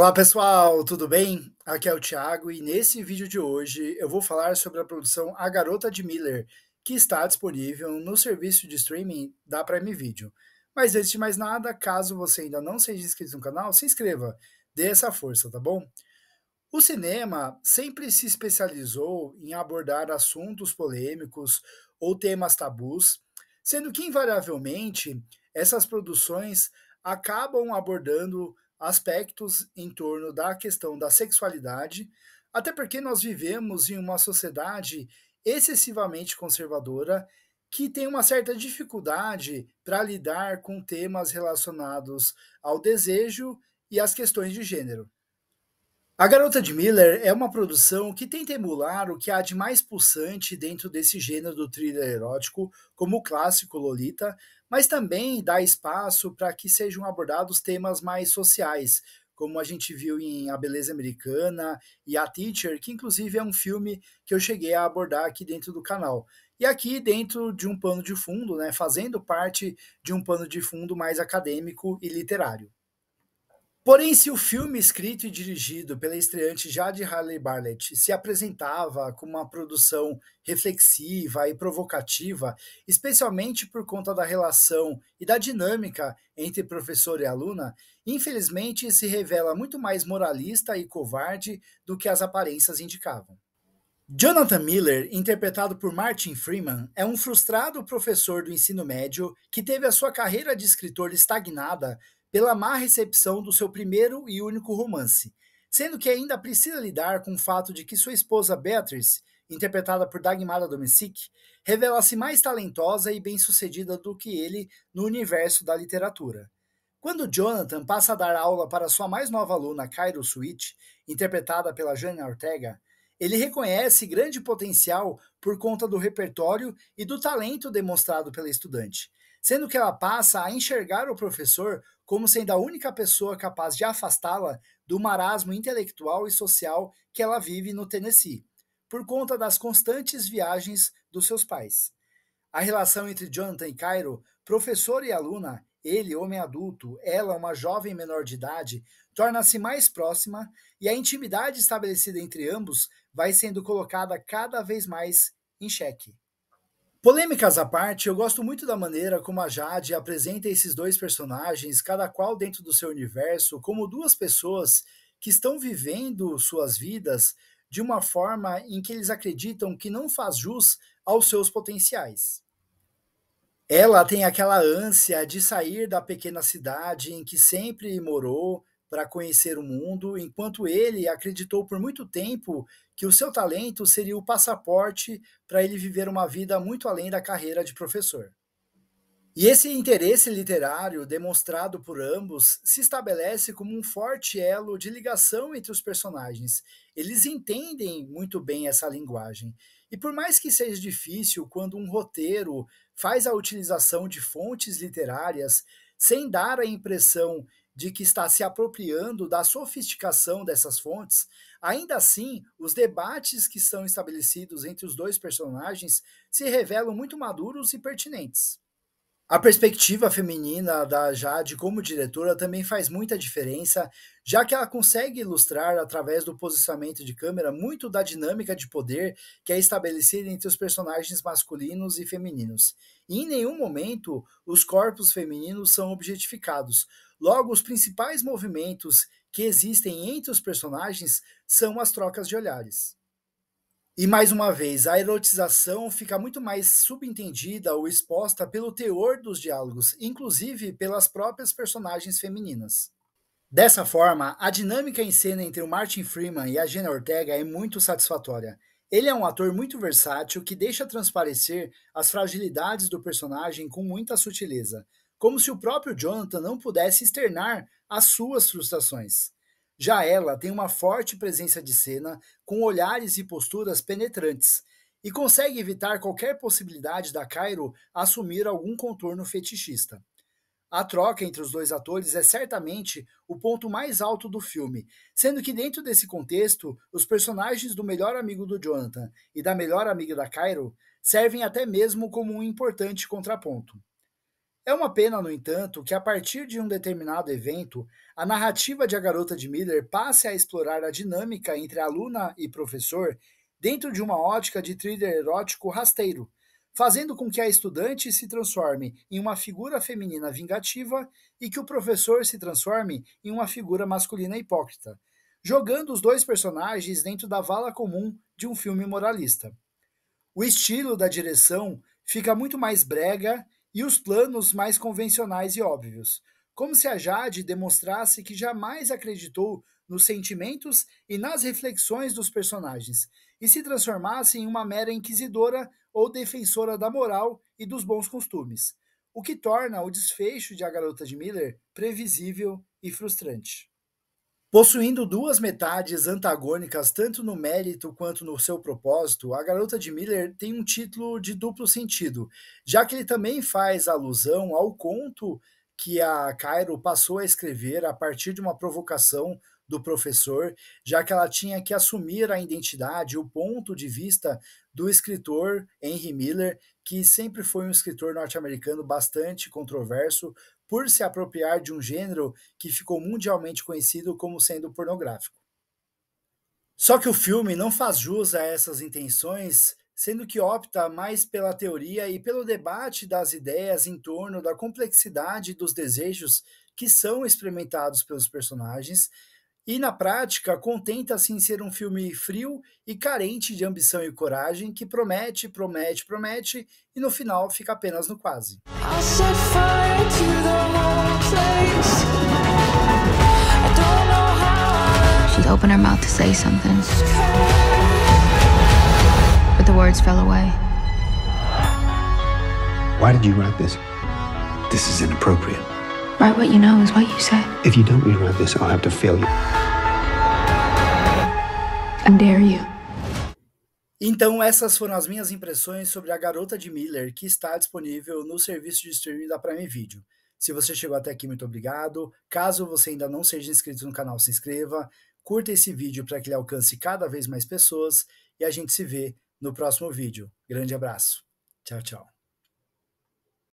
Olá pessoal, tudo bem? Aqui é o Thiago e nesse vídeo de hoje eu vou falar sobre a produção A Garota de Miller, que está disponível no serviço de streaming da Prime Video. Mas antes de mais nada, caso você ainda não seja inscrito no canal, se inscreva, dê essa força, tá bom? O cinema sempre se especializou em abordar assuntos polêmicos ou temas tabus, sendo que invariavelmente essas produções acabam abordando aspectos em torno da questão da sexualidade, até porque nós vivemos em uma sociedade excessivamente conservadora que tem uma certa dificuldade para lidar com temas relacionados ao desejo e às questões de gênero. A Garota de Miller é uma produção que tenta emular o que há de mais pulsante dentro desse gênero do thriller erótico, como o clássico Lolita, mas também dá espaço para que sejam abordados temas mais sociais, como a gente viu em A Beleza Americana e A Teacher, que inclusive é um filme que eu cheguei a abordar aqui dentro do canal. E aqui dentro de um pano de fundo, né, fazendo parte de um pano de fundo mais acadêmico e literário. Porém, se o filme escrito e dirigido pela estreante Jade Harley Bartlett se apresentava como uma produção reflexiva e provocativa, especialmente por conta da relação e da dinâmica entre professor e aluna, infelizmente se revela muito mais moralista e covarde do que as aparências indicavam. Jonathan Miller, interpretado por Martin Freeman, é um frustrado professor do ensino médio que teve a sua carreira de escritor estagnada pela má recepção do seu primeiro e único romance, sendo que ainda precisa lidar com o fato de que sua esposa Beatrice, interpretada por Dagmara Domesic, revela-se mais talentosa e bem-sucedida do que ele no universo da literatura. Quando Jonathan passa a dar aula para sua mais nova aluna, Cairo Sweet, interpretada pela Jane Ortega, ele reconhece grande potencial por conta do repertório e do talento demonstrado pela estudante, sendo que ela passa a enxergar o professor como sendo a única pessoa capaz de afastá-la do marasmo intelectual e social que ela vive no Tennessee, por conta das constantes viagens dos seus pais. A relação entre Jonathan e Cairo, professor e aluna, ele, homem adulto, ela, uma jovem menor de idade, torna-se mais próxima e a intimidade estabelecida entre ambos vai sendo colocada cada vez mais em xeque. Polêmicas à parte, eu gosto muito da maneira como a Jade apresenta esses dois personagens, cada qual dentro do seu universo, como duas pessoas que estão vivendo suas vidas de uma forma em que eles acreditam que não faz jus aos seus potenciais. Ela tem aquela ânsia de sair da pequena cidade em que sempre morou para conhecer o mundo, enquanto ele acreditou por muito tempo que o seu talento seria o passaporte para ele viver uma vida muito além da carreira de professor. E esse interesse literário demonstrado por ambos se estabelece como um forte elo de ligação entre os personagens. Eles entendem muito bem essa linguagem. E por mais que seja difícil quando um roteiro faz a utilização de fontes literárias sem dar a impressão de que está se apropriando da sofisticação dessas fontes, ainda assim, os debates que são estabelecidos entre os dois personagens se revelam muito maduros e pertinentes. A perspectiva feminina da Jade como diretora também faz muita diferença, já que ela consegue ilustrar, através do posicionamento de câmera, muito da dinâmica de poder que é estabelecida entre os personagens masculinos e femininos. E em nenhum momento os corpos femininos são objetificados. Logo, os principais movimentos que existem entre os personagens são as trocas de olhares. E mais uma vez, a erotização fica muito mais subentendida ou exposta pelo teor dos diálogos, inclusive pelas próprias personagens femininas. Dessa forma, a dinâmica em cena entre o Martin Freeman e a Jenna Ortega é muito satisfatória. Ele é um ator muito versátil que deixa transparecer as fragilidades do personagem com muita sutileza, como se o próprio Jonathan não pudesse externar as suas frustrações. Já ela tem uma forte presença de cena, com olhares e posturas penetrantes, e consegue evitar qualquer possibilidade da Cairo assumir algum contorno fetichista. A troca entre os dois atores é certamente o ponto mais alto do filme, sendo que dentro desse contexto, os personagens do melhor amigo do Jonathan e da melhor amiga da Cairo servem até mesmo como um importante contraponto. É uma pena, no entanto, que a partir de um determinado evento, a narrativa de A Garota de Miller passe a explorar a dinâmica entre aluna e professor dentro de uma ótica de thriller erótico rasteiro, fazendo com que a estudante se transforme em uma figura feminina vingativa e que o professor se transforme em uma figura masculina hipócrita, jogando os dois personagens dentro da vala comum de um filme moralista. O estilo da direção fica muito mais brega e os planos mais convencionais e óbvios, como se a Jade demonstrasse que jamais acreditou nos sentimentos e nas reflexões dos personagens, e se transformasse em uma mera inquisidora ou defensora da moral e dos bons costumes, o que torna o desfecho de A Garota de Miller previsível e frustrante. Possuindo duas metades antagônicas tanto no mérito quanto no seu propósito, A Garota de Miller tem um título de duplo sentido, já que ele também faz alusão ao conto que a Cairo passou a escrever a partir de uma provocação do professor, já que ela tinha que assumir a identidade e o ponto de vista do escritor Henry Miller, que sempre foi um escritor norte-americano bastante controverso por se apropriar de um gênero que ficou mundialmente conhecido como sendo pornográfico. Só que o filme não faz jus a essas intenções, sendo que opta mais pela teoria e pelo debate das ideias em torno da complexidade dos desejos que são experimentados pelos personagens, e na prática contenta-se em ser um filme frio e carente de ambição e coragem que promete, promete, promete e no final fica apenas no quase. I'll set fire to the whole place. I don't know how She'd open her mouth to say something, but the words fell away. Why did you write this? This is inappropriate. Write what you know is what you say. If you don't rewrite this, I'll have to fail you. I dare you. Então, essas foram as minhas impressões sobre A Garota de Miller, que está disponível no serviço de streaming da Prime Video. Se você chegou até aqui, muito obrigado. Caso você ainda não seja inscrito no canal, se inscreva, curta esse vídeo para que ele alcance cada vez mais pessoas e a gente se vê no próximo vídeo. Grande abraço. Tchau, tchau.